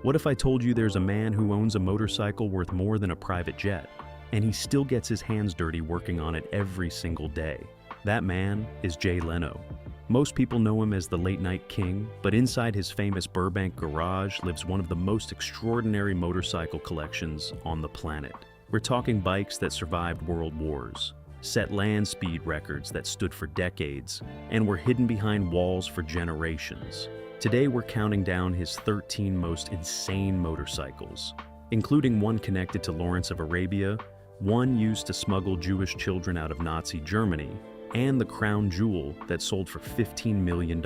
What if I told you there's a man who owns a motorcycle worth more than a private jet, and he still gets his hands dirty working on it every single day? That man is Jay Leno. Most people know him as the late-night king, but inside his famous Burbank garage lives one of the most extraordinary motorcycle collections on the planet. We're talking bikes that survived world wars, set land speed records that stood for decades, and were hidden behind walls for generations. Today we're counting down his 13 most insane motorcycles, including one connected to Lawrence of Arabia, one used to smuggle Jewish children out of Nazi Germany, and the crown jewel that sold for $15 million.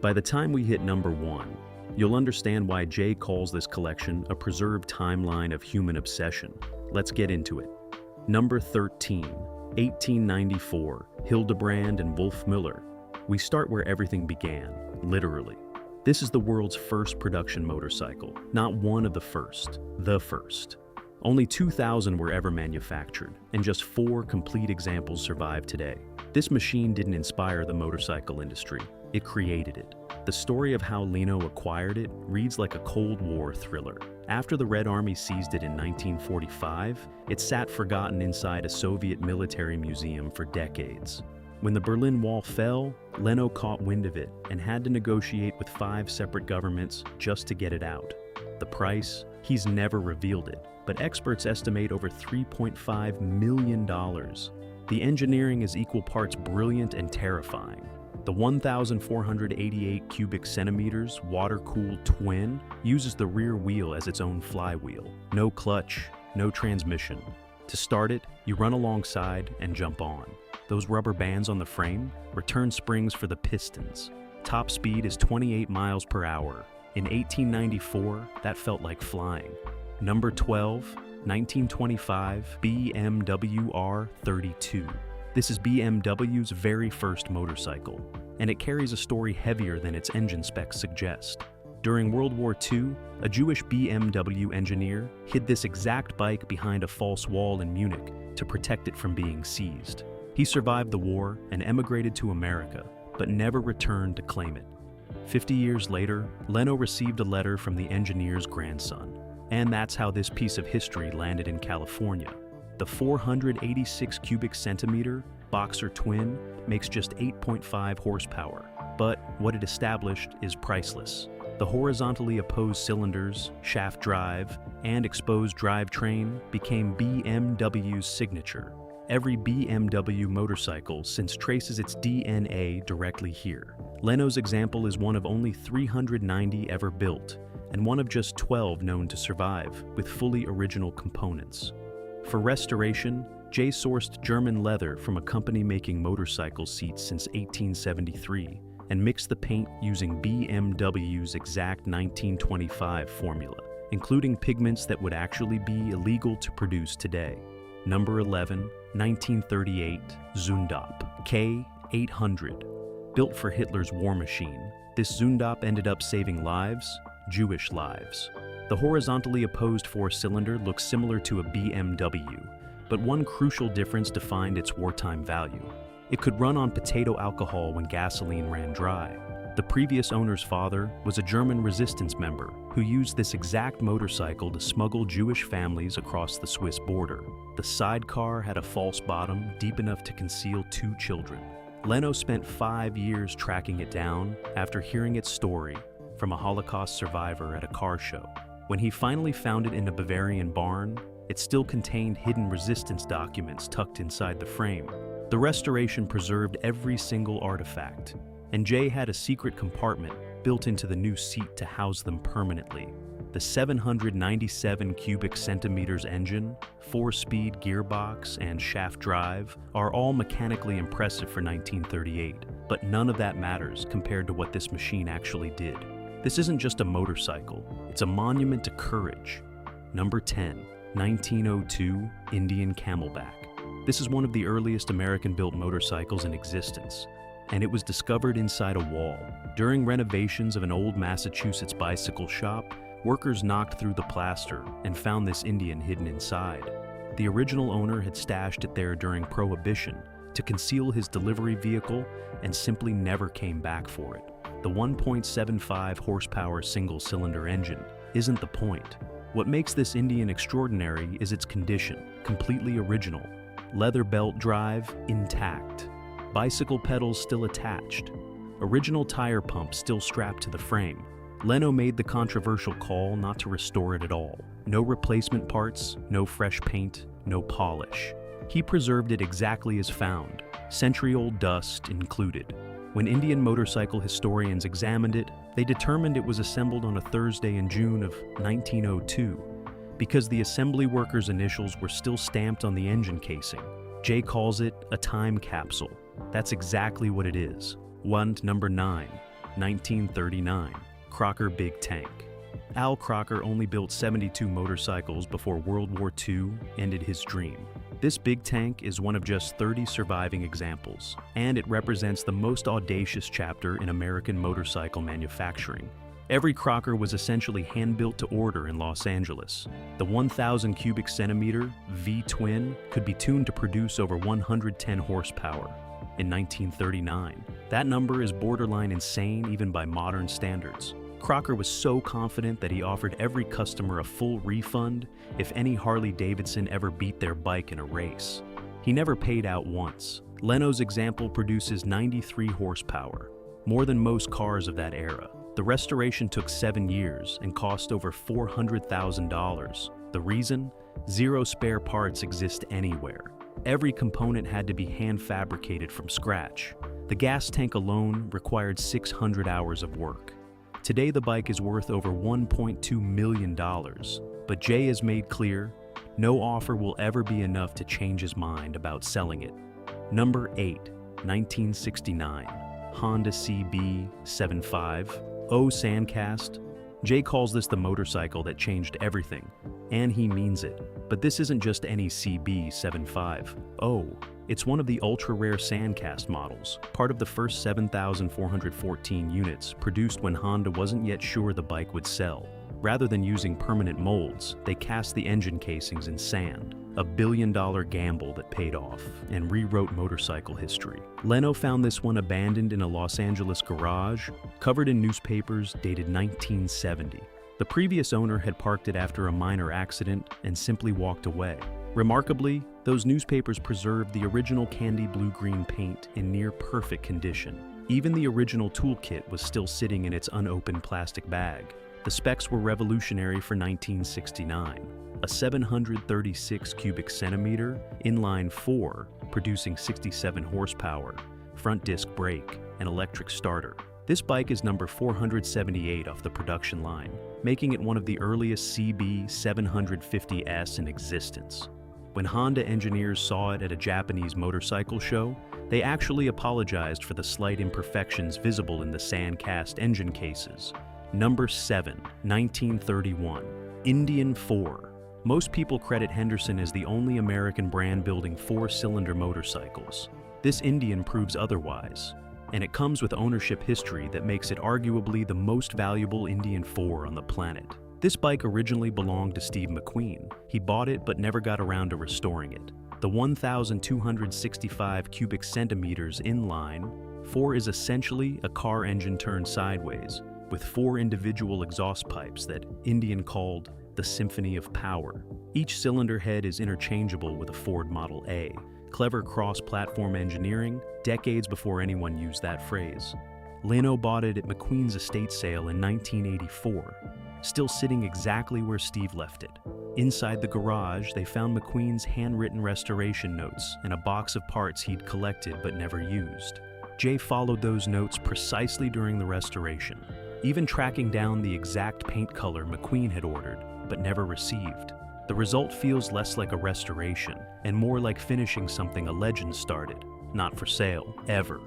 By the time we hit number 1, you'll understand why Jay calls this collection a preserved timeline of human obsession. Let's get into it. Number 13, 1894, Hildebrand and Wolf Müller. We start where everything began, literally. This is the world's first production motorcycle, not one of the first, the first. Only 2,000 were ever manufactured, and just 4 complete examples survive today. This machine didn't inspire the motorcycle industry, it created it. The story of how Leno acquired it reads like a Cold War thriller. After the Red Army seized it in 1945, it sat forgotten inside a Soviet military museum for decades. When the Berlin Wall fell, Leno caught wind of it and had to negotiate with 5 separate governments just to get it out. The price? He's never revealed it, but experts estimate over $3.5 million. The engineering is equal parts brilliant and terrifying. The 1,488 cubic centimeters water-cooled twin uses the rear wheel as its own flywheel. No clutch, no transmission. To start it, you run alongside and jump on. Those rubber bands on the frame return springs for the pistons. Top speed is 28 miles per hour. In 1894, that felt like flying. Number 12, 1925 BMW R32. This is BMW's very first motorcycle, and it carries a story heavier than its engine specs suggest. During World War II, a Jewish BMW engineer hid this exact bike behind a false wall in Munich to protect it from being seized. He survived the war and emigrated to America, but never returned to claim it. 50 years later, Leno received a letter from the engineer's grandson, and that's how this piece of history landed in California. The 486 cubic centimeter Boxer twin makes just 8.5 horsepower, but what it established is priceless. The horizontally opposed cylinders, shaft drive, and exposed drivetrain became BMW's signature. Every BMW motorcycle since traces its DNA directly here. Leno's example is one of only 390 ever built, and one of just 12 known to survive, with fully original components. For restoration, Jay sourced German leather from a company making motorcycle seats since 1873, and mixed the paint using BMW's exact 1925 formula, including pigments that would actually be illegal to produce today. Number 11, 1938 Zundap K800. Built for Hitler's war machine, this Zundap ended up saving lives, Jewish lives. The horizontally opposed 4-cylinder looks similar to a BMW, but one crucial difference defined its wartime value. It could run on potato alcohol when gasoline ran dry. The previous owner's father was a German resistance member who used this exact motorcycle to smuggle Jewish families across the Swiss border. The sidecar had a false bottom deep enough to conceal 2 children. Leno spent 5 years tracking it down after hearing its story from a Holocaust survivor at a car show. When he finally found it in a Bavarian barn, it still contained hidden resistance documents tucked inside the frame. The restoration preserved every single artifact, and Jay had a secret compartment built into the new seat to house them permanently. The 797 cubic centimeters engine, 4-speed gearbox, and shaft drive are all mechanically impressive for 1938, but none of that matters compared to what this machine actually did. This isn't just a motorcycle, it's a monument to courage. Number 10, 1902 Indian Camelback. This is one of the earliest American-built motorcycles in existence, and it was discovered inside a wall. During renovations of an old Massachusetts bicycle shop, workers knocked through the plaster and found this Indian hidden inside. The original owner had stashed it there during Prohibition to conceal his delivery vehicle and simply never came back for it. The 1.75 horsepower single-cylinder engine isn't the point. What makes this Indian extraordinary is its condition, completely original. Leather belt drive, intact. Bicycle pedals still attached. Original tire pump still strapped to the frame. Leno made the controversial call not to restore it at all. No replacement parts, no fresh paint, no polish. He preserved it exactly as found, century-old dust included. When Indian motorcycle historians examined it, they determined it was assembled on a Thursday in June of 1902. Because the assembly workers' initials were still stamped on the engine casing, Jay calls it a time capsule. That's exactly what it is. Number 9, 1939, Crocker Big Tank. Al Crocker only built 72 motorcycles before World War II ended his dream. This big tank is one of just 30 surviving examples, and it represents the most audacious chapter in American motorcycle manufacturing. Every Crocker was essentially hand-built to order in Los Angeles. The 1,000 cubic centimeter V-twin could be tuned to produce over 110 horsepower. In 1939, that number is borderline insane even by modern standards. Crocker was so confident that he offered every customer a full refund if any Harley-Davidson ever beat their bike in a race. He never paid out once. Leno's example produces 93 horsepower, more than most cars of that era. The restoration took 7 years and cost over $400,000. The reason? Zero spare parts exist anywhere. Every component had to be hand-fabricated from scratch. The gas tank alone required 600 hours of work. Today the bike is worth over $1.2 million, but Jay has made clear, no offer will ever be enough to change his mind about selling it. Number 8, 1969, Honda CB75, Sandcast. Jay calls this the motorcycle that changed everything, and he means it. But this isn't just any CB75. It's one of the ultra-rare Sandcast models, part of the first 7,414 units produced when Honda wasn't yet sure the bike would sell. Rather than using permanent molds, they cast the engine casings in sand, a billion-dollar gamble that paid off and rewrote motorcycle history. Leno found this one abandoned in a Los Angeles garage, covered in newspapers dated 1970. The previous owner had parked it after a minor accident and simply walked away. Remarkably, those newspapers preserved the original candy blue-green paint in near-perfect condition. Even the original toolkit was still sitting in its unopened plastic bag. The specs were revolutionary for 1969. A 736 cubic centimeter, inline 4, producing 67 horsepower, front disc brake, and electric starter. This bike is number 478 off the production line, making it one of the earliest CB750S in existence. When Honda engineers saw it at a Japanese motorcycle show, they actually apologized for the slight imperfections visible in the Sandcast engine cases. Number 7, 1931, Indian 4. Most people credit Henderson as the only American brand building 4-cylinder motorcycles. This Indian proves otherwise, and it comes with ownership history that makes it arguably the most valuable Indian 4 on the planet. This bike originally belonged to Steve McQueen. He bought it but never got around to restoring it. The 1,265 cubic centimeters inline 4 is essentially a car engine turned sideways, with 4 individual exhaust pipes that Indian called the Symphony of Power. Each cylinder head is interchangeable with a Ford Model A. Clever cross-platform engineering, decades before anyone used that phrase. Leno bought it at McQueen's estate sale in 1984, still sitting exactly where Steve left it. Inside the garage, they found McQueen's handwritten restoration notes and a box of parts he'd collected but never used. Jay followed those notes precisely during the restoration, even tracking down the exact paint color McQueen had ordered but never received. The result feels less like a restoration and more like finishing something a legend started, not for sale, ever.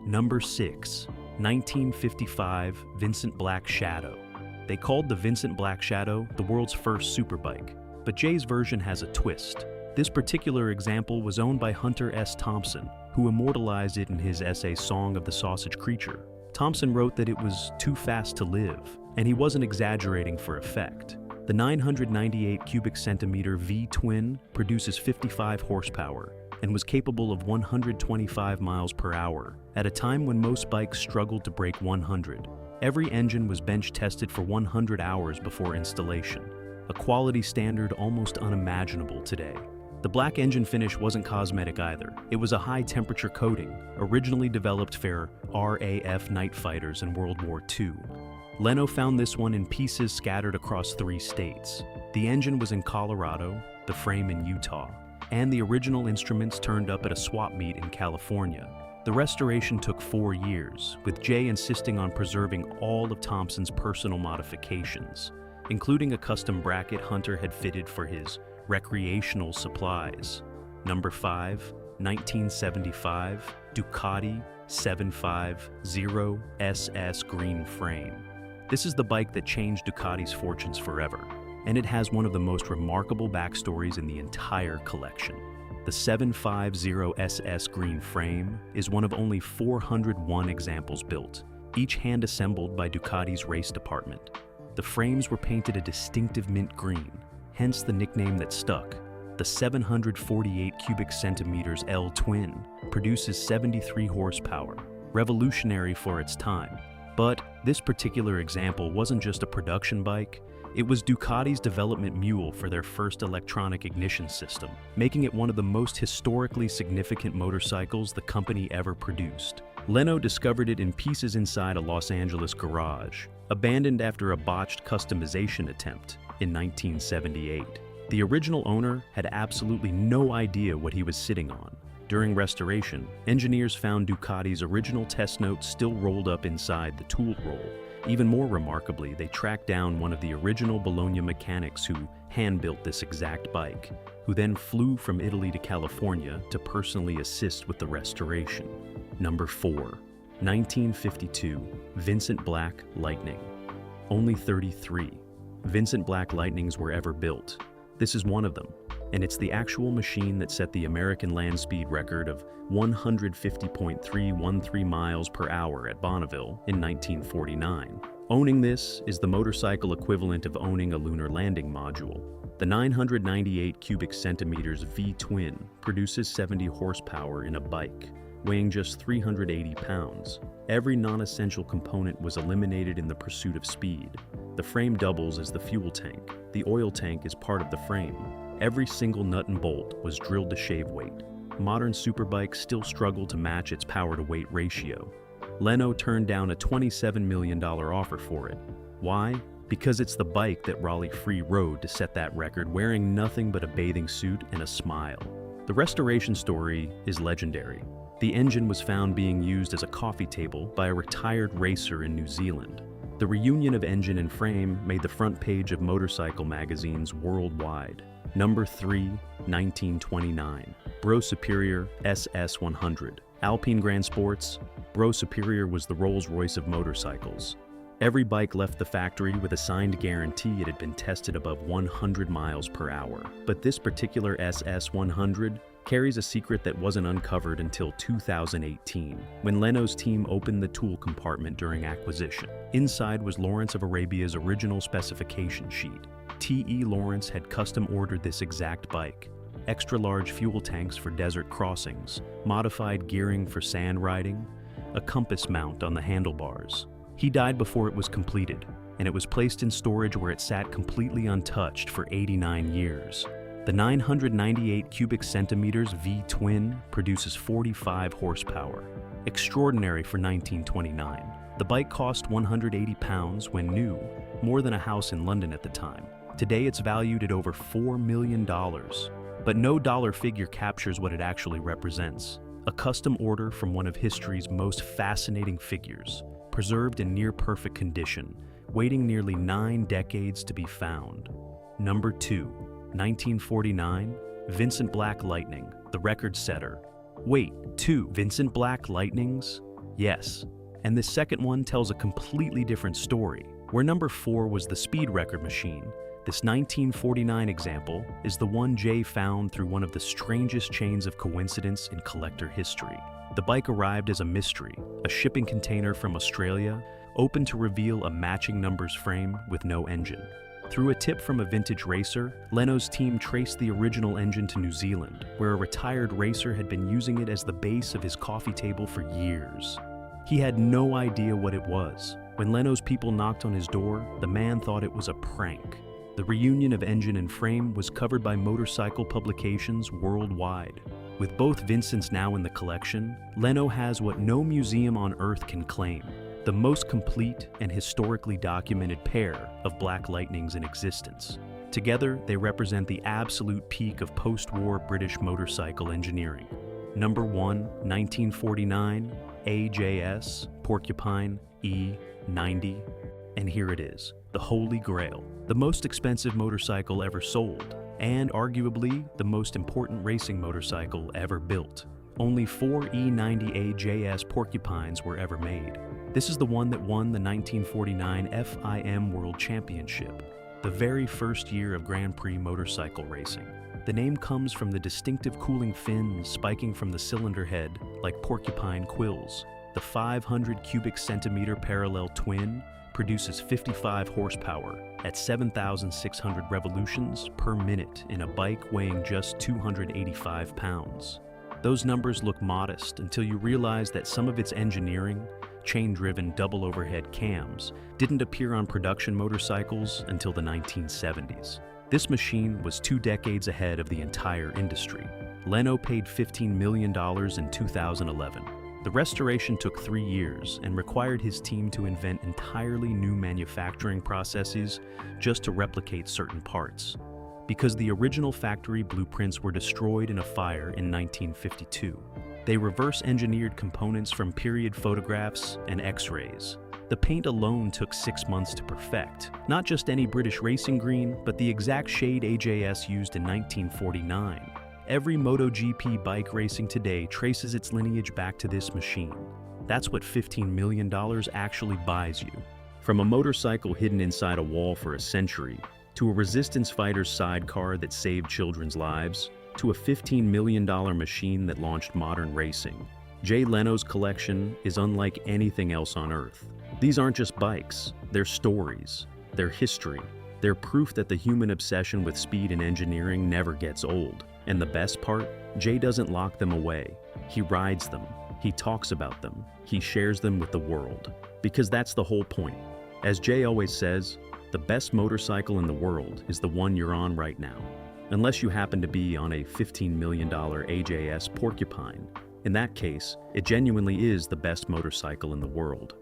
Number 6, 1955 Vincent Black Shadow. They called the Vincent Black Shadow the world's first superbike, but Jay's version has a twist. This particular example was owned by Hunter S. Thompson, who immortalized it in his essay Song of the Sausage Creature. Thompson wrote that it was too fast to live, and he wasn't exaggerating for effect. The 998 cubic centimeter V-twin produces 55 horsepower and was capable of 125 miles per hour at a time when most bikes struggled to break 100. Every engine was bench tested for 100 hours before installation, a quality standard almost unimaginable today. The black engine finish wasn't cosmetic either. It was a high-temperature coating, originally developed for RAF night fighters in World War II. Leno found this one in pieces scattered across 3 states. The engine was in Colorado, the frame in Utah, and the original instruments turned up at a swap meet in California. The restoration took 4 years, with Jay insisting on preserving all of Thompson's personal modifications, including a custom bracket Hunter had fitted for his recreational supplies. Number 5, 1975, Ducati 750 SS green frame. This is the bike that changed Ducati's fortunes forever, and it has one of the most remarkable backstories in the entire collection. The 750 SS green frame is one of only 401 examples built, each hand-assembled by Ducati's race department. The frames were painted a distinctive mint green, hence the nickname that stuck. The 748 cubic centimeters L-twin produces 73 horsepower, revolutionary for its time. But this particular example wasn't just a production bike, it was Ducati's development mule for their first electronic ignition system, making it one of the most historically significant motorcycles the company ever produced. Leno discovered it in pieces inside a Los Angeles garage, abandoned after a botched customization attempt in 1978. The original owner had absolutely no idea what he was sitting on. During restoration, engineers found Ducati's original test notes still rolled up inside the tool roll. Even more remarkably, they tracked down one of the original Bologna mechanics who hand-built this exact bike, who then flew from Italy to California to personally assist with the restoration. Number 4, 1952, Vincent Black Lightning. Only 33 Vincent Black Lightnings were ever built. This is one of them, and it's the actual machine that set the American land speed record of 150.313 miles per hour at Bonneville in 1949. Owning this is the motorcycle equivalent of owning a lunar landing module. The 998 cubic centimeters V-twin produces 70 horsepower in a bike, weighing just 380 pounds. Every non-essential component was eliminated in the pursuit of speed. The frame doubles as the fuel tank. The oil tank is part of the frame. Every single nut and bolt was drilled to shave weight. Modern superbikes still struggle to match its power-to-weight ratio. Leno turned down a $27 million offer for it. Why? Because it's the bike that Raleigh Free rode to set that record, wearing nothing but a bathing suit and a smile. The restoration story is legendary. The engine was found being used as a coffee table by a retired racer in New Zealand. The reunion of engine and frame made the front page of motorcycle magazines worldwide. Number 3, 1929, Bro Superior SS100. Alpine Grand Sports, Bro Superior was the Rolls-Royce of motorcycles. Every bike left the factory with a signed guarantee it had been tested above 100 miles per hour. But this particular SS100 carries a secret that wasn't uncovered until 2018, when Leno's team opened the tool compartment during acquisition. Inside was Lawrence of Arabia's original specification sheet. T.E. Lawrence had custom ordered this exact bike. Extra-large fuel tanks for desert crossings, modified gearing for sand riding, a compass mount on the handlebars. He died before it was completed, and it was placed in storage where it sat completely untouched for 89 years. The 998 cubic centimeters V-twin produces 45 horsepower. Extraordinary for 1929. The bike cost 180 pounds when new, more than a house in London at the time. Today it's valued at over $4 million. But no dollar figure captures what it actually represents. A custom order from one of history's most fascinating figures, preserved in near-perfect condition, waiting nearly 9 decades to be found. Number 2, 1949, Vincent Black Lightning, the record setter. Wait, 2 Vincent Black Lightnings? Yes. And this second one tells a completely different story. Where number 4 was the speed record machine, this 1949 example is the one Jay found through one of the strangest chains of coincidence in collector history. The bike arrived as a mystery, a shipping container from Australia, open to reveal a matching numbers frame with no engine. Through a tip from a vintage racer, Leno's team traced the original engine to New Zealand, where a retired racer had been using it as the base of his coffee table for years. He had no idea what it was, When Leno's people knocked on his door, the man thought it was a prank. The reunion of engine and frame was covered by motorcycle publications worldwide. With both Vincents now in the collection, Leno has what no museum on Earth can claim: the most complete and historically documented pair of Black Lightnings in existence. Together, they represent the absolute peak of post-war British motorcycle engineering. Number 1, 1949, AJS Porcupine E90. And here it is, the Holy Grail, the most expensive motorcycle ever sold, and arguably the most important racing motorcycle ever built. Only 4 E90 AJS Porcupines were ever made. This is the one that won the 1949 FIM World Championship, the very first year of Grand Prix motorcycle racing. The name comes from the distinctive cooling fins spiking from the cylinder head like porcupine quills. The 500 cubic centimeter parallel twin produces 55 horsepower at 7,600 revolutions per minute in a bike weighing just 285 pounds. Those numbers look modest until you realize that some of its engineering, chain-driven double overhead cams, didn't appear on production motorcycles until the 1970s. This machine was 2 decades ahead of the entire industry. Leno paid $15 million in 2011. The restoration took 3 years and required his team to invent entirely new manufacturing processes just to replicate certain parts. Because the original factory blueprints were destroyed in a fire in 1952. They reverse-engineered components from period photographs and X-rays. The paint alone took 6 months to perfect. Not just any British racing green, but the exact shade AJS used in 1949. Every MotoGP bike racing today traces its lineage back to this machine. That's what $15 million actually buys you. From a motorcycle hidden inside a wall for a century, to a resistance fighter's sidecar that saved children's lives, to a $15 million machine that launched modern racing, Jay Leno's collection is unlike anything else on Earth. These aren't just bikes, they're stories, they're history, they're proof that the human obsession with speed and engineering never gets old. And the best part, Jay doesn't lock them away. He rides them, he talks about them, he shares them with the world. Because that's the whole point. As Jay always says, the best motorcycle in the world is the one you're on right now. Unless you happen to be on a $15 million AJS Porcupine. In that case, it genuinely is the best motorcycle in the world.